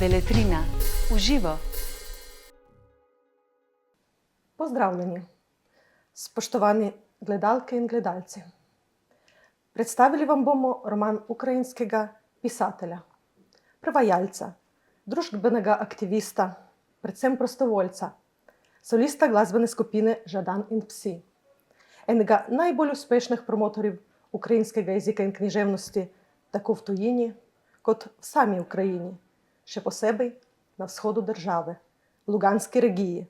Beletrina v živo. Pozdravljeni, spoštovani gledalke in gledalci. Predstavili vam bomo roman ukrajinskega pisatelja, prevajalca, družbenega aktivista, predvsem prostovoljca, solista glasbene skupine Žadan in psi, enega najbolj uspešnih promotorjev ukrajinskega jezika in književnosti tako v tujini kot v sami Ukrajini, še posebej na vzhodu države, v Luganski regiji,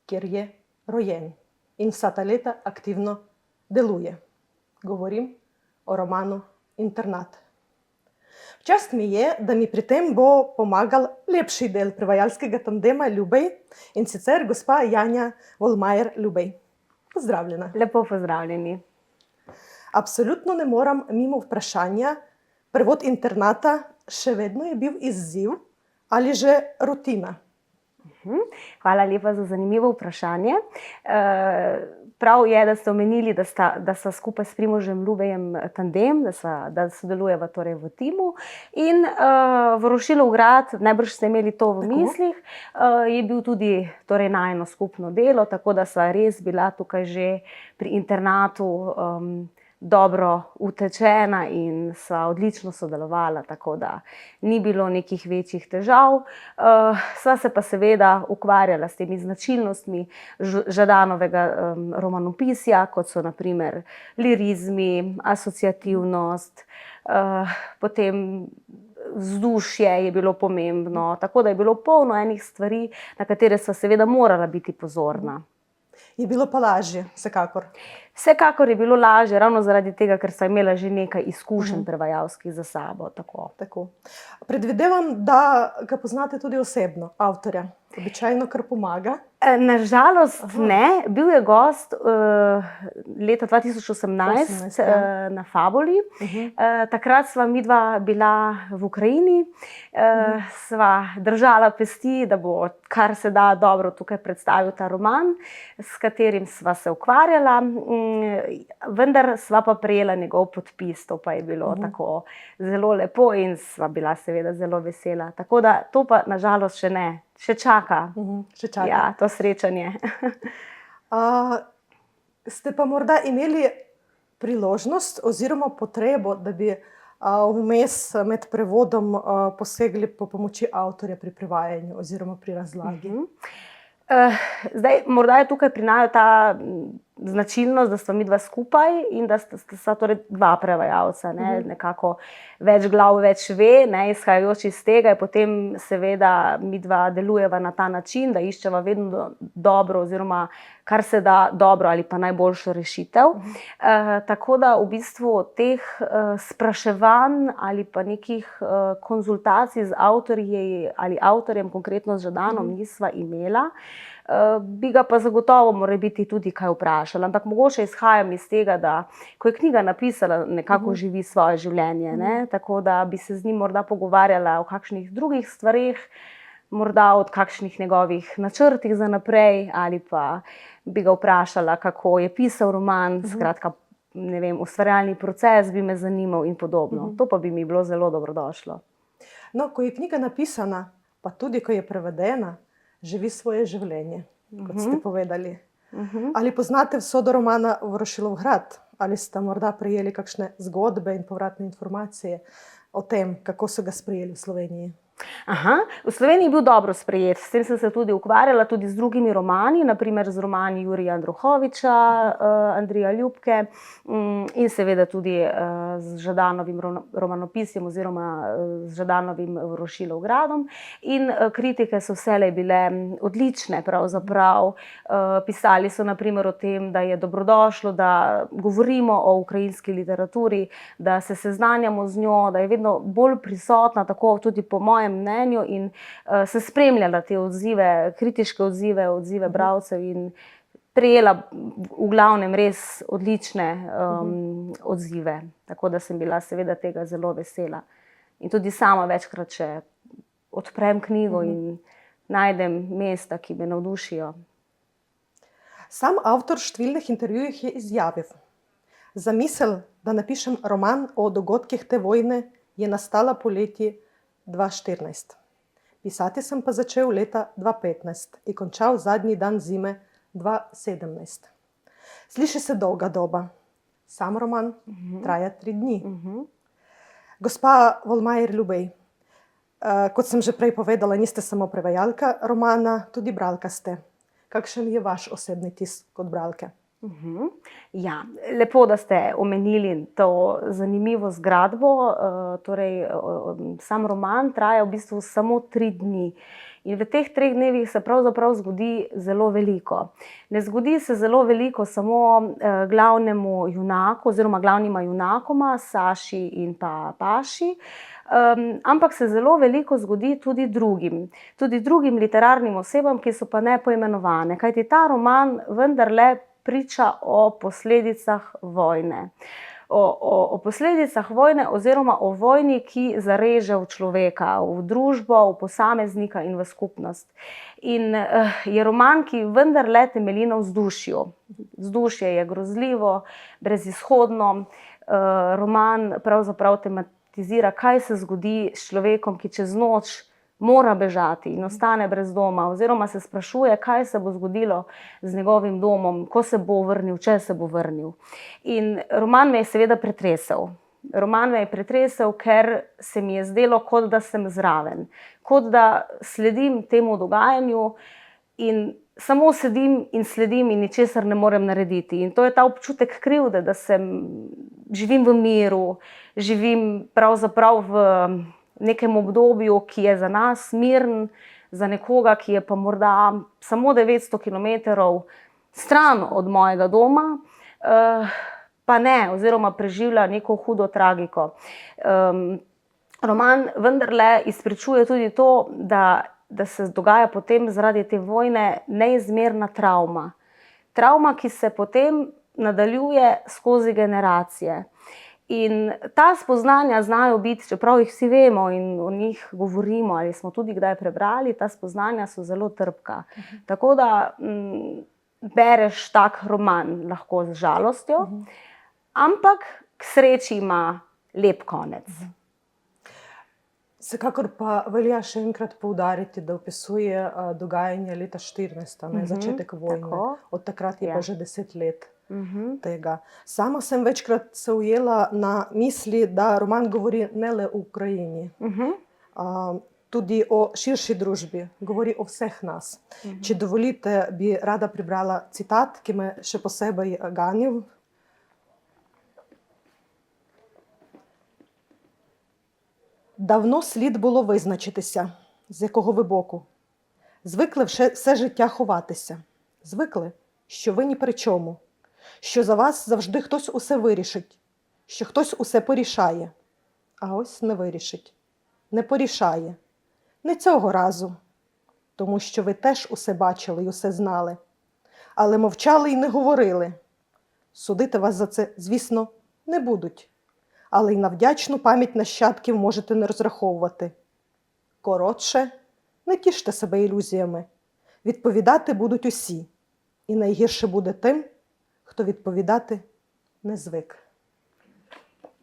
kjer je rojen in vsa ta leta aktivno deluje. Govorim o romanu Internat. V čast mi je, da mi pri tem bo pomagal lepši del prevajalskega tandema Ljubej, in sicer gospa Janja Volmajer Ljubej. Pozdravljena. Lepo pozdravljeni. Absolutno ne moram mimo vprašanja, prevod Internata še vedno je bil izziv ali že rutina? Hvala lepa za zanimivo vprašanje. Prav je, da ste omenili, da sta skupaj s Primožem Ljubejem tandem, da sodelujeva torej v timu. In Vorušilov grad, najbrž ste imeli to v mislih, je bil tudi torej najino skupno delo, tako da sva res bila tukaj že pri Internatu dobro utečena in sva odlično sodelovala, tako da ni bilo nekih večjih težav. Sva se pa seveda ukvarjala s temi značilnostmi Žadanovega romanopisja, kot so na primer lirizmi, asociativnost, potem vzdušje je bilo pomembno, tako da je bilo polno enih stvari, na katere sva seveda morala biti pozorna. Je bilo pa lažje, vsekakor? Vsekakor je bilo lažje, ravno zaradi tega, ker sva imela že nekaj izkušenj prevajalskih za sabo. Tako. Predvidevam, da ga poznate tudi osebno, avtorja. Običajno kar pomaga? Nažalost ne. Bil je gost leta 2018 na Fabuli. Takrat sva midva bila v Ukrajini. Sva držala pesti, da bo kar se da dobro tukaj predstavil ta roman, s katerim sva se ukvarjala. Vendar sva pa prejela njegov podpis, to pa je bilo tako zelo lepo in sva bila seveda zelo vesela. Tako da to pa nažalost še ne. Še čaka. Še čaka. Ja, to srečanje. Ste pa morda imeli priložnost oziroma potrebo, da bi vmes med prevodom posegli po pomoči avtorja pri prevajanju oziroma pri razlagi? Zdaj, morda je tukaj pri naju ta značilnost, da sta midva skupaj in da sta torej dva prevajalca. Nekako več glav več ve, izhajajoč iz tega je potem seveda midva delujeva na ta način, da iščeva vedno dobro oziroma kar se da dobro ali pa najboljšo rešitev. Tako da v bistvu teh spraševanj ali pa nekih konzultacij z avtorji ali avtorjem, konkretno z Žadanom, nisva imela. Bi ga pa zagotovo morebiti tudi kaj vprašala, ampak mogoče izhajam iz tega, da ko je knjiga napisala, nekako živi svoje življenje, tako da bi se z njim morda pogovarjala o kakšnih drugih stvareh, morda o kakšnih njegovih načrtih za naprej, ali pa bi ga vprašala, kako je pisal roman, skratka, ne vem, ustvarjalni proces bi me zanimal in podobno. To pa bi mi bilo zelo dobrodošlo. No, ko je knjiga napisana, pa tudi ko je prevedena, živi svoje življenje, kot ste povedali. Ali poznate vsodo romana Vorušilov grad? Ali ste morda prejeli kakšne zgodbe in povratne informacije o tem, kako so ga sprejeli v Sloveniji? V Sloveniji je bil dobro sprejet, s tem sem se tudi ukvarjala, tudi z drugimi romani, na primer z romani Jurija Andruhoviča, Andrija Ljubke in seveda tudi z Žadanovim romanopisjem oziroma z Žadanovim Vorušilov gradom. In kritike so vselej bile odlične pravzaprav. Pisali so na primer o tem, da je dobrodošlo, da govorimo o ukrajinski literaturi, da se seznanjamo z njo, da je vedno bolj prisotna, tako tudi po mojem mnenju, in se spremljala te odzive, kritiške odzive bralcev in prejela v glavnem res odlične odzive. Tako da sem bila seveda tega zelo vesela. In tudi sama večkrat še odprem knjigo in najdem mesta, ki me navdušijo. Sam avtor v številnih intervjujih je izjavil: "Zamisel, da napišem roman o dogodkih te vojne, je nastala poleti 2014. Pisati sem pa začel leta 2015 in končal zadnji dan zime 2017. Sliši se dolga doba. Sam roman traja 3 dni. Gospa Volmajer Ljubej, kot sem že prej povedala, niste samo prevajalka romana, tudi bralka ste. Kakšen je vaš osebni tisk kot bralke? Ja, lepo, da ste omenili to zanimivo zgradbo. Torej, sam roman traja v bistvu samo 3 dni. In v teh 3 dnevih se pravzaprav zgodi zelo veliko. Ne zgodi se zelo veliko samo glavnemu junaku oziroma glavnima junakoma, Saši in pa Paši, ampak se zelo veliko zgodi tudi drugim literarnim osebam, ki so pa nepoimenovane. Kajti ta roman vendarle priča o posledicah vojne. O posledicah vojne oziroma o vojni, ki zareže v človeka, v družbo, v posameznika in v skupnost. In je roman, ki vendarle temelji na vzdušju. Vzdušje je grozljivo, brezizhodno. Roman pravzaprav tematizira, kaj se zgodi s človekom, ki čez noč mora bežati in ostane brez doma, oziroma se sprašuje, kaj se bo zgodilo z njegovim domom, ko se bo vrnil, če se bo vrnil. In roman me je seveda pretresel. Roman me je pretresel, ker se mi je zdelo, kot da sem zraven, kot da sledim temu dogajanju in samo sedim in sledim in ničesar ne morem narediti. In to je ta občutek krivde, da živim v miru, živim pravzaprav v nekem obdobju, ki je za nas miren, za nekoga, ki je pa morda samo 900 kilometrov stran od mojega doma, pa ne, oziroma preživlja neko hudo tragiko. Roman vendarle izpričuje tudi to, da se dogaja potem zaradi te vojne neizmerna travma. Travma, ki se potem nadaljuje skozi generacije. In ta spoznanja znajo biti, čeprav jih vsi vemo in o njih govorimo ali smo tudi kdaj prebrali, ta spoznanja so zelo trpka. Tako da bereš tak roman lahko z žalostjo, ampak k sreči ima lep konec. Vsekakor pa velja še enkrat poudariti, da opisuje dogajanje leta 14, začetek vojne. Tako. Od takrat je pa že 10 let. Tega. Sama sem večkrat se ujela na misli, da roman govori ne le o Ukrajini, tudi o širši družbi, govori o vseh nas. Če dovolite, bi rada prebrala citat, ki me še posebej ganil. Давно слід було визначитися, з якого ви боку. Звикли все життя ховатися. Звикли, що ви ні при чому. Що за вас завжди хтось усе вирішить, що хтось усе порішає. А ось не вирішить, не порішає. Не цього разу, тому що ви теж усе бачили й усе знали. Але мовчали й не говорили. Судити вас за це, звісно, не будуть. Але й на вдячну пам'ять нащадків можете не розраховувати. Коротше, не тіште себе ілюзіями. Відповідати будуть усі. І найгірше буде тим, хто відповідати не звик.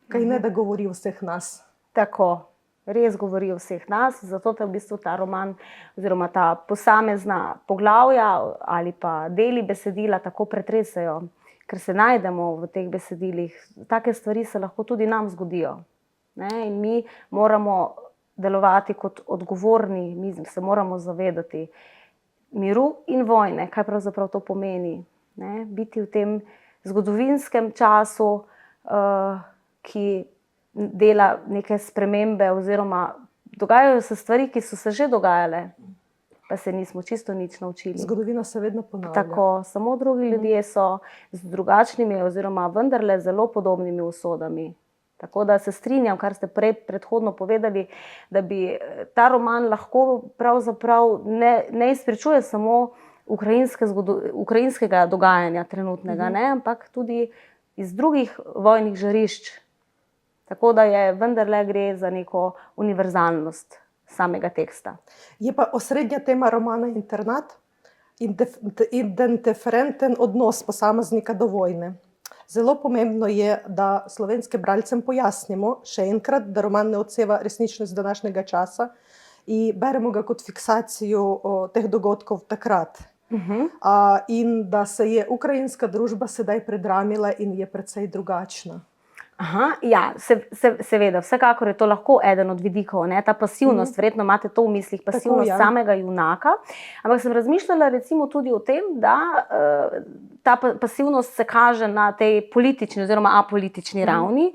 Кайнеда говорив всіх нас. Tako, res govori o vseh nas, zato te v bistvu ta roman oziroma ta posamezna poglavja ali pa deli besedila tako pretresajo, ker se najdemo v teh besedilih. Take stvari se lahko tudi nam zgodijo. In mi moramo delovati kot odgovorni, mi se moramo zavedati miru in vojne, kaj pravzaprav to pomeni. Biti v tem zgodovinskem času, ki dela neke spremembe oziroma dogajajo se stvari, ki so se že dogajale, pa se nismo čisto nič naučili. Zgodovina se vedno ponavlja. Tako, samo drugi ljudje so z drugačnimi oziroma vendarle zelo podobnimi usodami. Tako da se strinjam, kar ste predhodno povedali, da bi ta roman lahko pravzaprav ne izpričuje samo ukrajinskega dogajanja trenutnega, ampak tudi iz drugih vojnih žarišč. Tako da je vendarle gre za neko univerzalnost samega teksta. Je pa osrednja tema romana Internat, indiferenten odnos posameznika do vojne. Zelo pomembno je, da slovenskim bralcem pojasnimo še enkrat, da roman ne odseva resničnost današnjega časa in beremo ga kot fiksacijo teh dogodkov takrat. In da se je ukrajinska družba sedaj predramila in je precej drugačna. Aha, ja, seveda, vsekakor je to lahko eden od vidikov, ne, ta pasivnost, verjetno imate to v mislih, pasivnost Tako, ja. samega junaka, ampak sem razmišljala recimo tudi o tem, da ta pasivnost se kaže na tej politični oziroma apolitični ravni,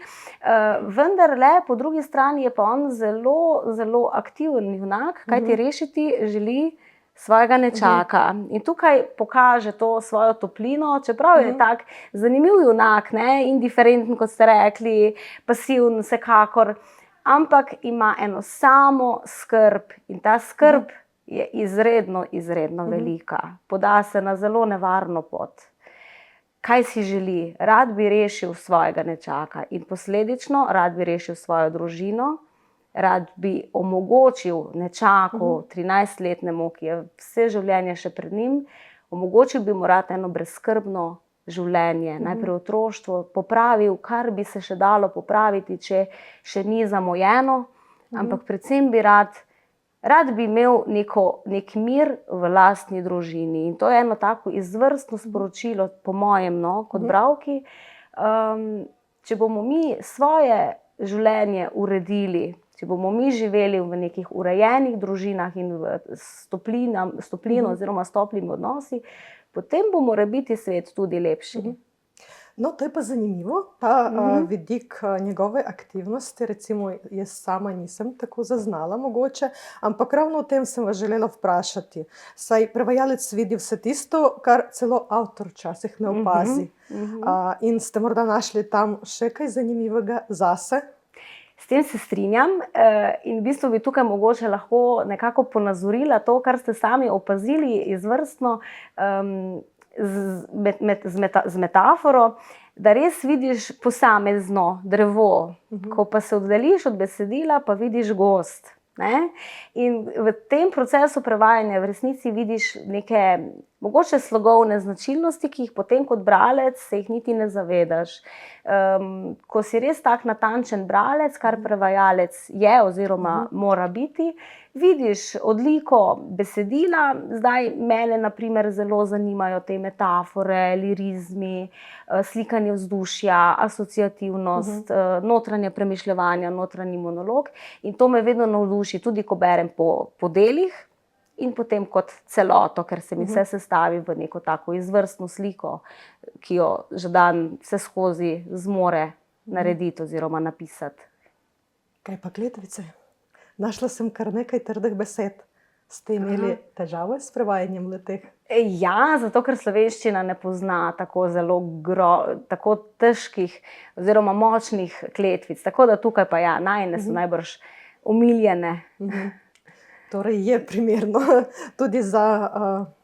vendarle po drugi strani je pa on zelo, zelo aktiven junak, kajti rešiti želi svojega nečaka. In tukaj pokaže to svojo toplino, čeprav je tak zanimiv junak, ne, indiferenten, kot ste rekli, pasiven vsekakor, ampak ima eno samo skrb in ta skrb je izredno, izredno velika. Poda se na zelo nevarno pot. Kaj si želi? Rad bi rešil svojega nečaka in posledično rad bi rešil svojo družino, rad bi omogočil nečaku, 13-letnemu, ki je vse življenje še pred njim, omogočil bi mu rad eno brezskrbno življenje, najprej otroštvo, popravil, kar bi se še dalo popraviti, če še ni zamujeno, ampak predvsem bi rad bi imel nek mir v lastni družini. In to je eno tako izvrstno sporočilo, po mojem, kot bralki. Če bomo mi svoje življenje uredili, če bomo mi živeli v nekih urejenih družinah in s toplino oziroma s toplimi odnosi, potem bo morebiti svet tudi lepši. No, to je pa zanimivo, ta vidik njegove aktivnosti, recimo jaz sama nisem tako zaznala mogoče, ampak ravno o tem sem vas želela vprašati. Saj prevajalec vidi vse tisto, kar celo avtor včasih ne opazi. In ste morda našli tam še kaj zanimivega zase? S tem se strinjam in v bistvu bi tukaj mogoče lahko nekako ponazorila to, kar ste sami opazili izvrstno z metaforo, da res vidiš posamezno drevo, ko pa se oddaljiš od besedila, pa vidiš gozd. Ne? In v tem procesu prevajanja v resnici vidiš neke mogoče slogovne značilnosti, ki jih potem kot bralec se jih niti ne zavedaš. Ko si res tak natančen bralec, kar prevajalec je oziroma mora biti, vidiš odliko besedila. Zdaj mene na primer zelo zanimajo te metafore, lirizmi, slikanje vzdušja, asociativnost, notranje premišljevanja, notranji monolog. In to me vedno navduši, tudi ko berem po delih in potem kot celoto, ker se mi vse sestavi v neko tako izvrstno sliko, ki jo Žadan vse skozi zmore narediti oziroma napisati. Kaj pa kletvice? Našla sem kar nekaj trdih besed. Ste imeli težave s prevajanjem le-teh? Ja, zato ker slovenščina ne pozna tako zelo tako težkih oziroma močnih kletvic. Tako da tukaj pa ja, najine so najbrž omiljene. Torej je primerno tudi za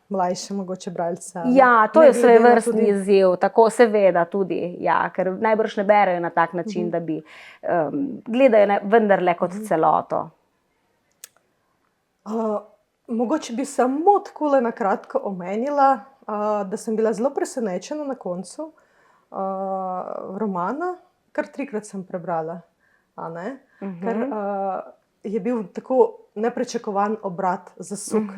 mlajše mogoče bralce. Ja, to je svojevrstni izziv, tako seveda tudi, ja, ker najbrž ne berejo na tak način, da bi gledajo vendarle kot celoto. Mogoče bi samo takole na kratko omenila, da sem bila zelo presenečena na koncu romana, kar 3-krat sem prebrala, ker je bil tako nepričakovan obrat, zasuk.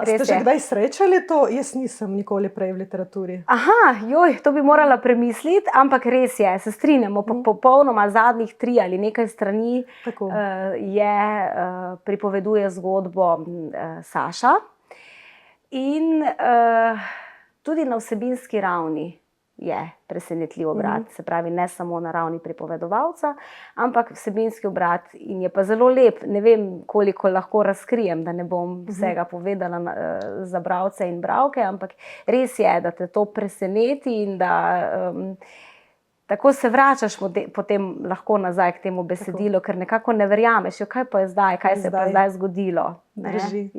Ste že kdaj srečali to? Jaz nisem nikoli prej v literaturi. Aha, to bi morala premisliti, ampak res je, se strinjamo, popolnoma zadnjih 3 ali nekaj strani pripoveduje zgodbo Saša in tudi na vsebinski ravni je presenetljiv obrat, se pravi ne samo na ravni pripovedovalca, ampak vsebinski obrat in je pa zelo lep, ne vem koliko lahko razkrijem, da ne bom vsega povedala za bralce in bralke, ampak res je, da te to preseneti in da tako se vračaš potem lahko nazaj k temu besedilu, ker nekako ne verjameš, kaj pa je zdaj, kaj se je pa zdaj zgodilo. Drži.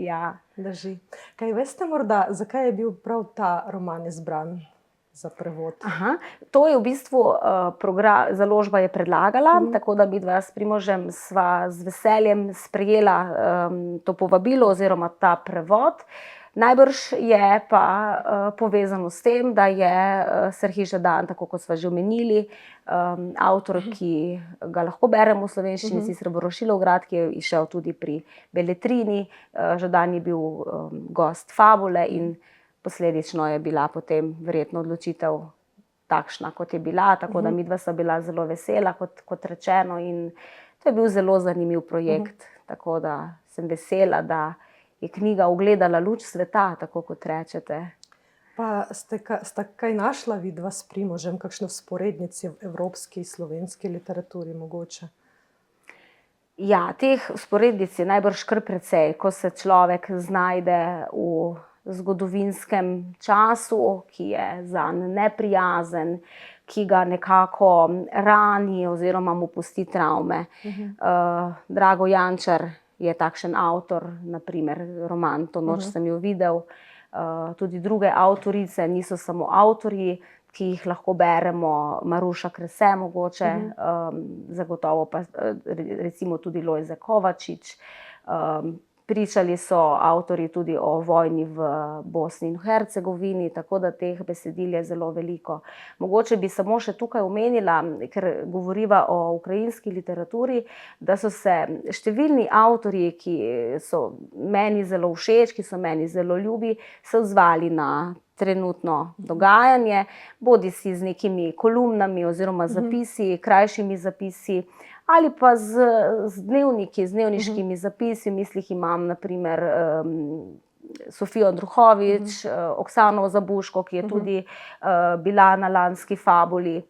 Drži. Kaj veste morda, zakaj je bil prav ta roman izbran za prevod? To je v bistvu založba je predlagala, tako da midva s Primožem sva z veseljem sprejela to povabilo oziroma ta prevod. Najbrž je pa povezano s tem, da je Serhij Žadan, tako kot smo že omenili, avtor, ki ga lahko beremo v slovenščini, sicer Vorošilov grad, ki je izšel tudi pri Beletrini. Žadan je bil gost Fabule in posledično je bila potem verjetno odločitev takšna, kot je bila, tako da midva sta bila zelo vesela, kot rečeno, in to je bil zelo zanimiv projekt, tako da sem vesela, da je knjiga ugledala luč sveta, tako kot rečete. Pa sta kaj našla vidva s Primožem, kakšne vzporednice v evropski, slovenski literaturi mogoče? Ja, teh vzporednic je najbrž kar precej, ko se človek znajde v zgodovinskem času, ki je zanj neprijazen, ki ga nekako rani oziroma mu pusti travme. Drago Jančar je takšen avtor, naprimer roman To noč sem jo videl. Tudi druge avtorice, niso samo avtorji, ki jih lahko beremo, Maruša Krese mogoče, zagotovo pa recimo tudi Lojze Kovačič. Pričali so avtorji tudi o vojni v Bosni in Hercegovini, tako da teh besedil je zelo veliko. Mogoče bi samo še tukaj omenila, ker govoriva o ukrajinski literaturi, da so se številni avtorji, ki so meni zelo všeč, ki so meni zelo ljubi, se odzvali na trenutno dogajanje, bodisi z nekimi kolumnami oziroma zapisi, krajšimi zapisi, ali pa z dnevniki, z dnevniškimi zapisi. V mislih imam naprimer Sofijo Druhovič, Oksano Zabuško, ki je tudi bila na lanski Fabuli.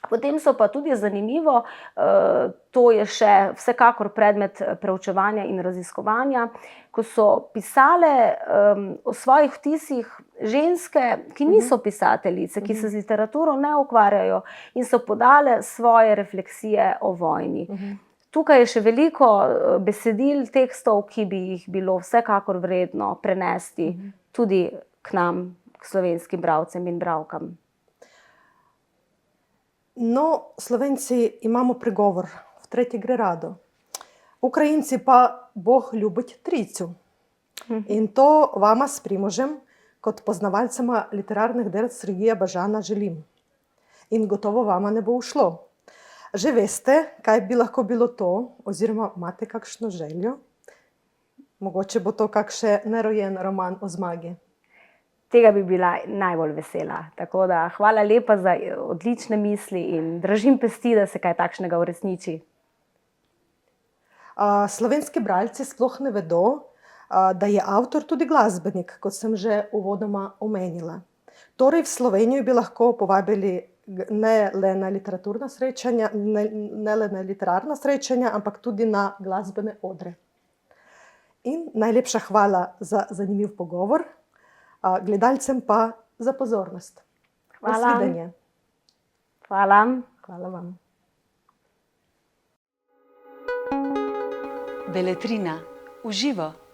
Potem so pa tudi zanimivo, to je še vsekakor predmet preučevanja in raziskovanja, ko so pisale o svojih vtisih ženske, ki niso pisateljice, ki se z literaturo ne ukvarjajo in so podale svoje refleksije o vojni. Tukaj je še veliko besedil, tekstov, ki bi jih bilo vsekakor vredno prenesti tudi k nam, k slovenskim bralcem in bralkam. No, Slovenci imamo pregovor, v tretje gre rado. Ukrajinci pa Bog ljubить trійцю. In to vama s Primožem, kot poznavalcema literarnih del Serhija Bažana, želim. In gotovo vama ne bo ušlo. Že veste, kaj bi lahko bilo to, oziroma imate kakšno željo? Mogoče bo to kakšen nerojen roman o zmagi. Tega bi bila najbolj vesela. Tako da hvala lepa za odlične misli in držim pesti, da se kaj takšnega uresniči. Slovenski bralci sploh ne vedo, da je avtor tudi glasbenik, kot sem že uvodoma omenila. Torej v Slovenijo bi lahko povabili ne le na literaturna srečanja, ne le na literarna srečanja, ampak tudi na glasbene odre. In najlepša hvala za zanimiv pogovor. Gledalcem pa za pozornost. Hvala. Nasvidenje. Hvala. Hvala vam. Beletrina v živo.